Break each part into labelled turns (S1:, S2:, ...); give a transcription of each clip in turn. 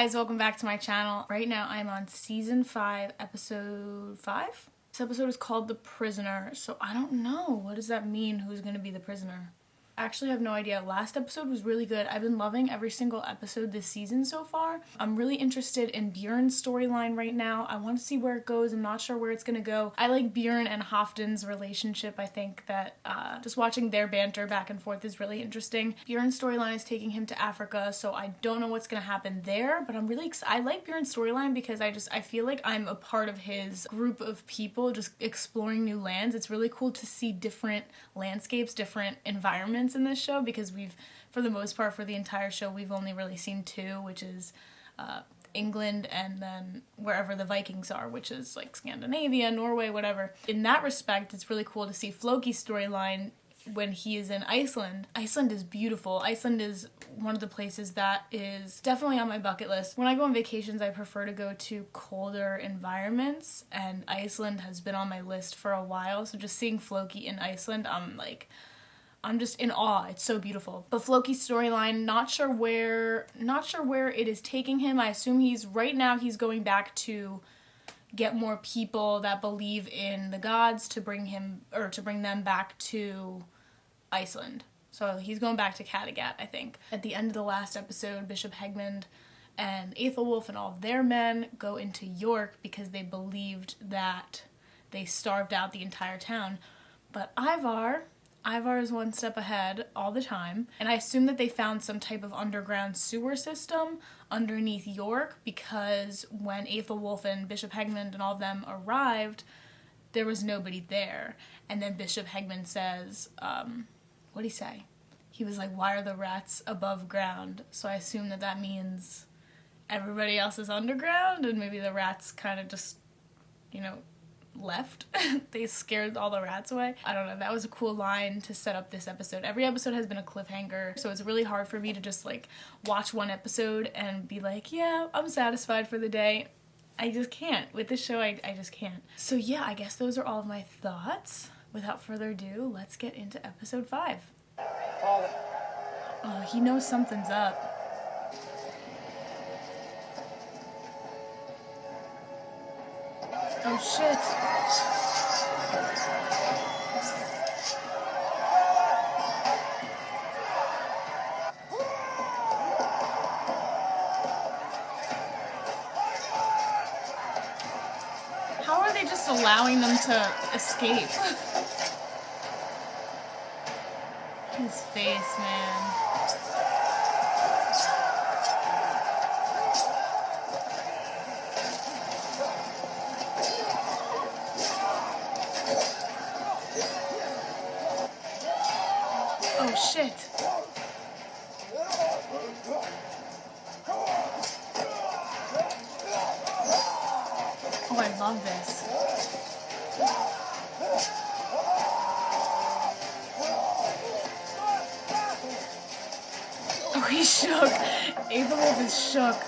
S1: guys, welcome back to my channel. Right now I'm on season 5, episode 5? This episode is called The Prisoner, so I don't know. What does that mean? Who's gonna be the prisoner? I actually have no idea. Last episode was really good. I've been loving every single episode this season so far. I'm really interested in Bjorn's storyline right now. I want to see where it goes. I'm not sure where it's gonna go. I like Bjorn and Halfdan's relationship. I think that just watching their banter back and forth is really interesting. Bjorn's storyline is taking him to Africa, so I don't know what's gonna happen there, but I'm really excited. I like Bjorn's storyline because I feel like I'm a part of his group of people just exploring new lands. It's really cool to see different landscapes, different environments in this show, because for the most part, for the entire show, we've only really seen two, which is England and then wherever the Vikings are, which is like Scandinavia, Norway, whatever. In that respect, it's really cool to see Floki's storyline when he is in Iceland. Iceland is beautiful. Iceland is one of the places that is definitely on my bucket list. When I go on vacations, I prefer to go to colder environments, and Iceland has been on my list for a while, so just seeing Floki in Iceland, I'm just in awe. It's so beautiful. But Floki's storyline, not sure where it is taking him. I assume right now he's going back to get more people that believe in the gods to bring them back to Iceland. So he's going back to Kattegat, I think. At the end of the last episode, Bishop Hegmund and Aethelwulf and all of their men go into York because they believed that they starved out the entire town. But Ivar is one step ahead all the time, and I assume that they found some type of underground sewer system underneath York, because when Aethelwulf and Bishop Hegmund and all of them arrived, there was nobody there. And then Bishop Hegmund says, what'd he say? He was like, why are the rats above ground? So I assume that means everybody else is underground, and maybe the rats kind of just, left. They scared all the rats away. I don't know. That was a cool line to set up this episode. Every episode has been a cliffhanger, so it's really hard for me to just watch one episode and be like, yeah, I'm satisfied for the day. I just can't. With this show, I just can't. So yeah, I guess those are all of my thoughts. Without further ado, let's get into episode 5. Oh, he knows something's up. Oh shit. How are they just allowing them to escape? His face, man. Oh shit. Oh, I love this. Oh, he's shook. Aethelwulf is shook.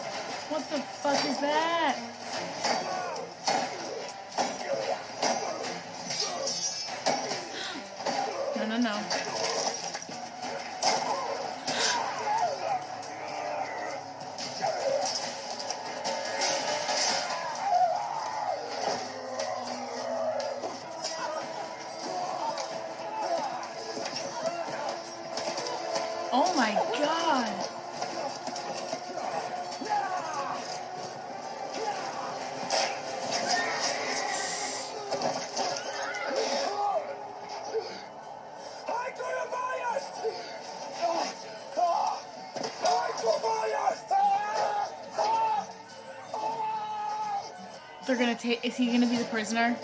S1: What the fuck is that? No. Oh my god. Is he gonna be the prisoner?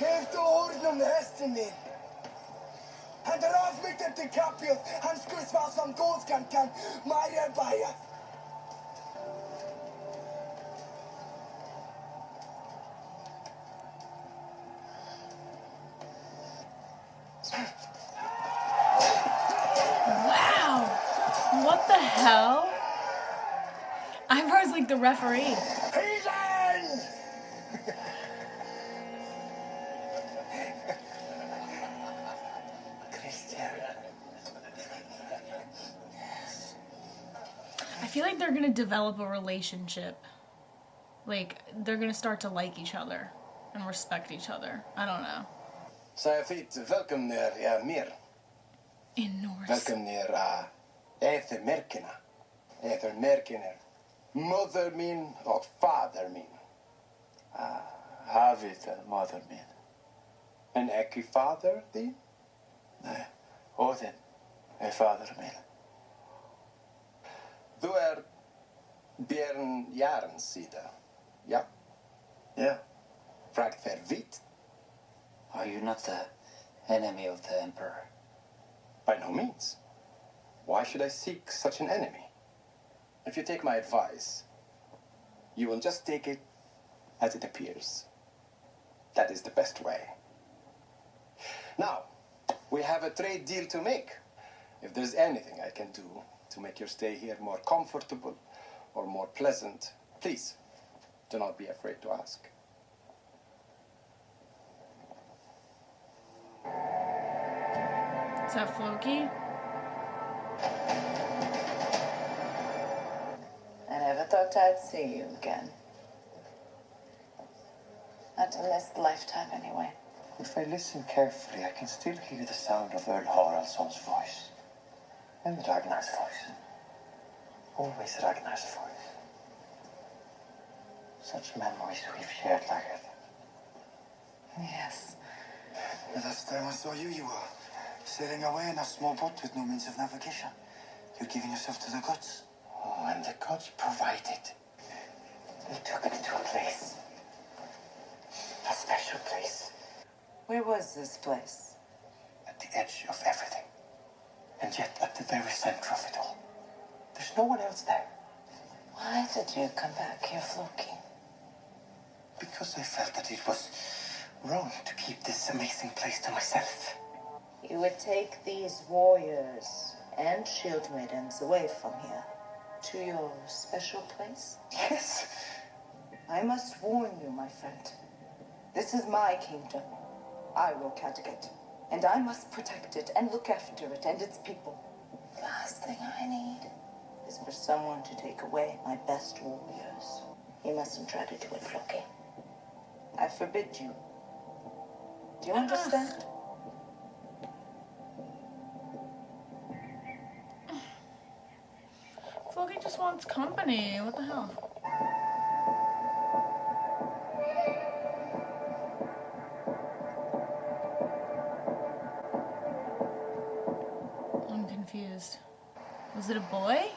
S1: Wow! What the hell? Ivar's like the referee. I feel like they're gonna develop a relationship. like, they're gonna start to like each other and respect each other. I don't know.
S2: Säg fint, welkom ner mer.
S1: In Norse.
S2: Welkom ner äthermärkena. Äthermärkena. Mother min och fader min.
S3: Havid är moder min.
S2: En ekki fader din?
S3: Nej, Odin är fader min.
S2: Du är Bjorn Järns sida. Ja.
S3: Ja.
S2: Frag för vitt.
S4: Are you not the enemy of the Emperor?
S2: By no means. Why should I seek such an enemy? If you take my advice, you will just take it as it appears. That is the best way. Now, we have a trade deal to make. If there's anything I can do to make your stay here more comfortable or more pleasant, please do not be afraid to ask.
S1: Is that Floki?
S5: I never thought I'd see you again. Not in this lifetime, anyway.
S3: If I listen carefully, I can still hear the sound of Earl Haraldsson's voice. And Ragnar's voice. Always Ragnar's voice. Such memories we've shared, Lagertha.
S5: Yes.
S6: The last time I saw you, you were sailing away in a small boat with no means of navigation. You're giving yourself to the gods.
S3: Oh, and the gods provided. They took me to a place. A special place.
S5: Where was this place?
S3: At the edge of everything. And yet at the very center of it all. There's no one else there.
S5: Why did you come back here, Floki?
S3: Because I felt that it was wrong to keep this amazing place to myself.
S5: You would take these warriors and shield maidens away from here to your special place?
S3: Yes.
S5: I must warn you, my friend. This is my kingdom. I rule Kattegat, and I must protect it and look after it and its people. The last thing I need is for someone to take away my best warriors. You mustn't try to do it, Floki. I forbid you. Do you understand?
S1: Floki just wants company. What the hell? I'm confused. Was it a boy?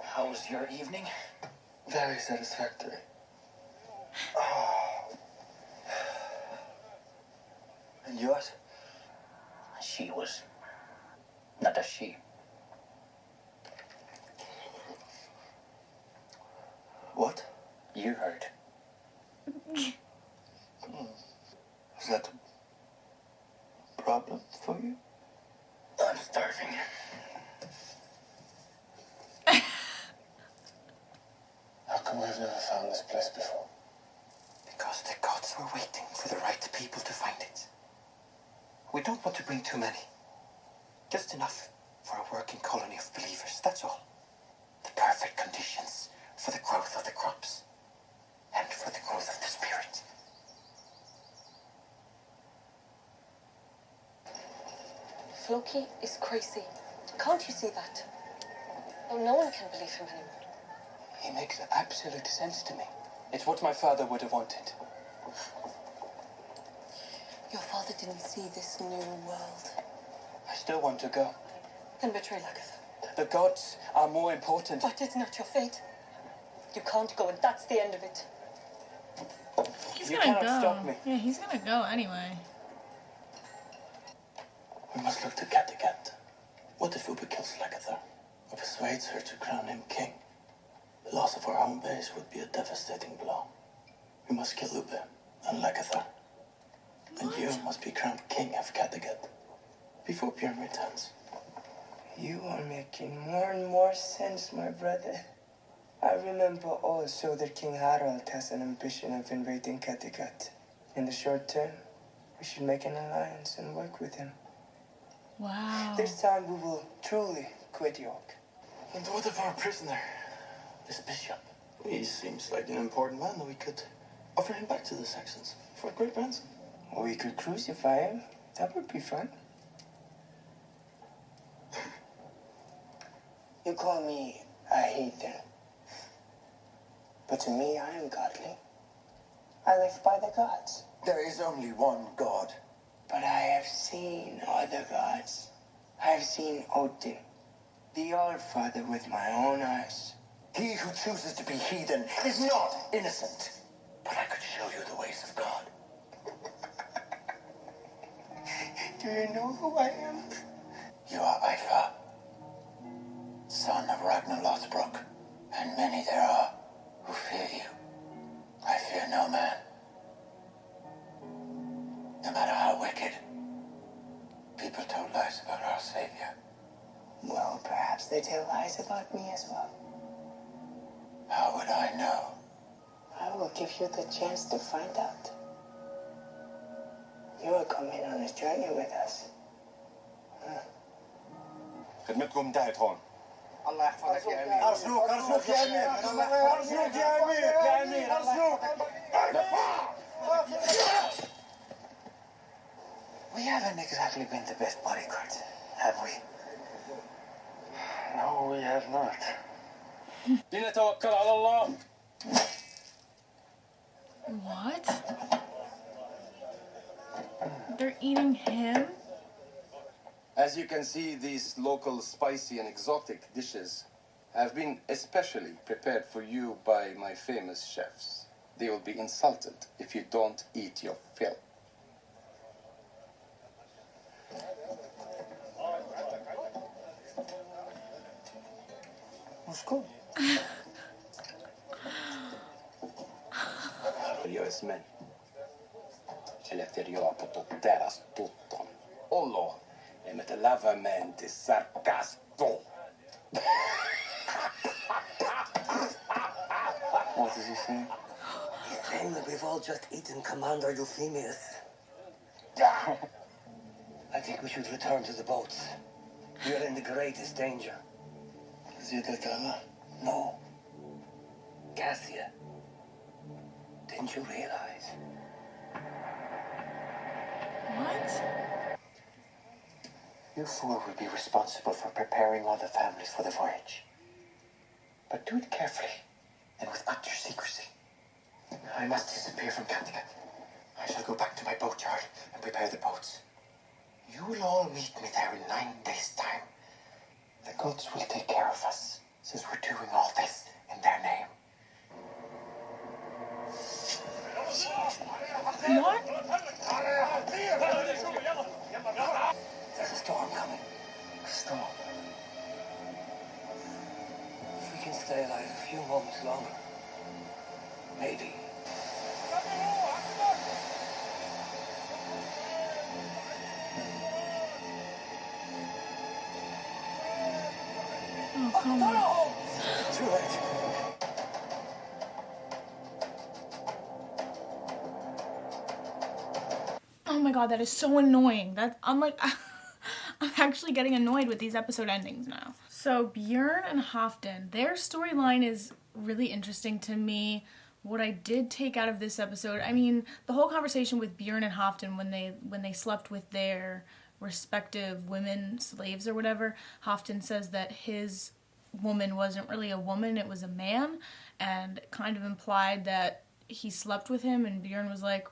S4: How was your evening?
S3: Very satisfactory. And yours?
S4: She was not a she.
S3: What?
S4: You heard.
S3: Is that a problem for you?
S4: I'm starving.
S3: How come we've never found this place before? Because the gods were waiting for the right people to find it. We don't want to bring too many. Just enough for a working colony of believers, that's all. The perfect conditions for the growth of the crops. And for the growth of the spirit.
S7: Floki is crazy. Can't you see that? Oh, no one can believe him anymore.
S3: He makes absolute sense to me. It's what my father would have wanted.
S7: Your father didn't see this new world.
S3: I still want to go.
S7: Then betray Lagertha.
S3: The gods are more important.
S7: But it's not your fate. You can't go, and that's the end of it.
S1: He's
S3: You
S1: gonna
S3: cannot
S1: go.
S3: stop me.
S1: Yeah, he's gonna go anyway.
S3: We must look to Kattegat. What if Uber kills Lagertha? Or persuades her to crown him king? The loss of our home base would be a devastating blow. We must kill Uber and Lagertha. And you must be crowned king of Kattegat. Before Bjorn returns.
S8: You are making more and more sense, my brother. I remember also that King Harald has an ambition of invading Kattegat. In the short term, we should make an alliance and work with him.
S1: Wow.
S8: This time we will truly quit York.
S3: And what of our prisoner? This bishop? He seems like an important man, that we could offer him back to the Saxons for a great ransom.
S8: Or we could crucify him. That would be fun. You call me a heathen. But to me, I am godly. I live by the gods.
S6: There is only one God.
S8: But I have seen other gods. I have seen Odin, the All-Father, with my own eyes.
S6: He who chooses to be heathen is not innocent. But I could show you the ways of God.
S8: Do you know who I am?
S6: You are Ifa, son of Ragnar Lothbrok, and many there are who fear you. I fear no man. No matter how wicked, people told lies about our Savior.
S8: Well, perhaps they tell lies about me as well.
S6: How would I know?
S8: I will give you the chance to find out. You are coming on a journey with us.
S2: خدمتكم انتهت هون.
S6: الله يحفظك يا أمير.
S2: أرجوك أرجوك يا أمير. أرجوك يا أمير. يا أمير أرجوك.
S6: We haven't exactly been the best bodyguards, have we?
S3: No, we have not.
S2: لنتوكل على الله.
S1: What? They're eating him?
S2: As you can see, these local spicy and exotic dishes have been especially prepared for you by my famous chefs. They will be insulted if you don't eat your fill.
S8: Let's go.
S2: Seriös män. Eller jag på deras tutton. Olo, ne me te lavamente sarcasto.
S3: What does he say? He's saying that we've all just eaten Commander Euphemius. I think we should return to the boats. We are in the greatest danger. Is it Atala? No. Cassia. Didn't you realize?
S1: What?
S3: You four will be responsible for preparing all the families for the voyage. But do it carefully and with utter secrecy. I must disappear from Kattegat. I shall go back to my boatyard and prepare the boats. You will all meet me there in 9 days' time. The gods will take care of us, since we're doing all this in their name.
S1: What?
S3: There's a storm coming. A storm. If we can stay alive a few moments longer, maybe.
S1: Oh, come on.
S3: Too late.
S1: Oh my god, that is so annoying. I'm like, I'm actually getting annoyed with these episode endings now. So Bjorn and Halfdan, their storyline is really interesting to me. What I did take out of this episode, I mean, the whole conversation with Bjorn and Halfdan when they slept with their respective women slaves or whatever, Halfdan says that his woman wasn't really a woman, it was a man, and kind of implied that he slept with him, and Bjorn was like,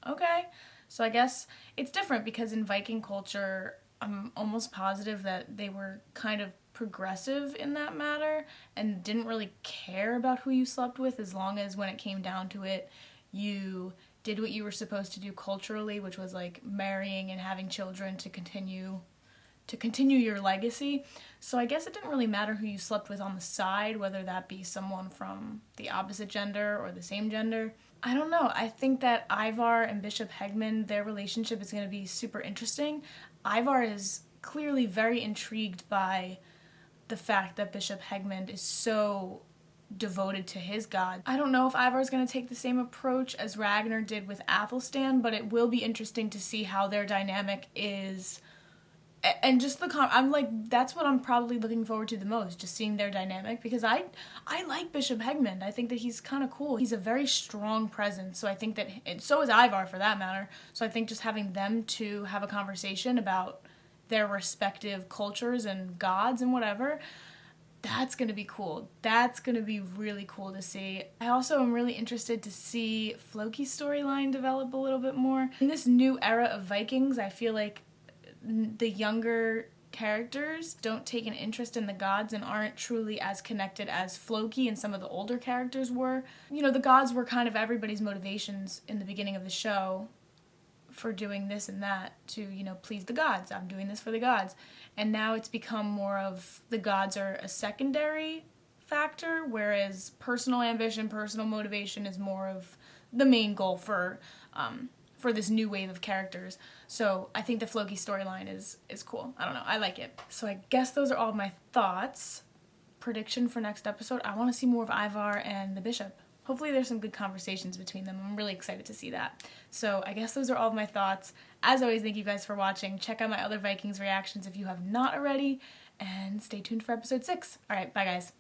S1: okay. So I guess it's different because in Viking culture, I'm almost positive that they were kind of progressive in that matter and didn't really care about who you slept with as long as when it came down to it, you did what you were supposed to do culturally, which was like marrying and having children to continue your legacy. So I guess it didn't really matter who you slept with on the side, whether that be someone from the opposite gender or the same gender. I don't know. I think that Ivar and Bishop Hegman, their relationship is going to be super interesting. Ivar is clearly very intrigued by the fact that Bishop Hegman is so devoted to his god. I don't know if Ivar is going to take the same approach as Ragnar did with Athelstan, but it will be interesting to see how their dynamic is And just I'm like, that's what I'm probably looking forward to the most, just seeing their dynamic, because I like Bishop Hegmund. I think that he's kind of cool. He's a very strong presence, so I think that, and so is Ivar for that matter, so I think just having them two have a conversation about their respective cultures and gods and whatever, that's going to be cool. That's going to be really cool to see. I also am really interested to see Floki's storyline develop a little bit more. In this new era of Vikings, I feel like the younger characters don't take an interest in the gods and aren't truly as connected as Floki and some of the older characters were. You know, the gods were kind of everybody's motivations in the beginning of the show for doing this and that to, you know, please the gods. I'm doing this for the gods. And now it's become more of the gods are a secondary factor, whereas personal ambition, personal motivation is more of the main goal for this new wave of characters. So I think the Floki storyline is cool. I don't know. I like it. So I guess those are all of my thoughts. Prediction for next episode. I want to see more of Ivar and the Bishop. Hopefully there's some good conversations between them. I'm really excited to see that. So I guess those are all of my thoughts. As always, thank you guys for watching. Check out my other Vikings reactions if you have not already. And stay tuned for episode 6. All right, bye guys.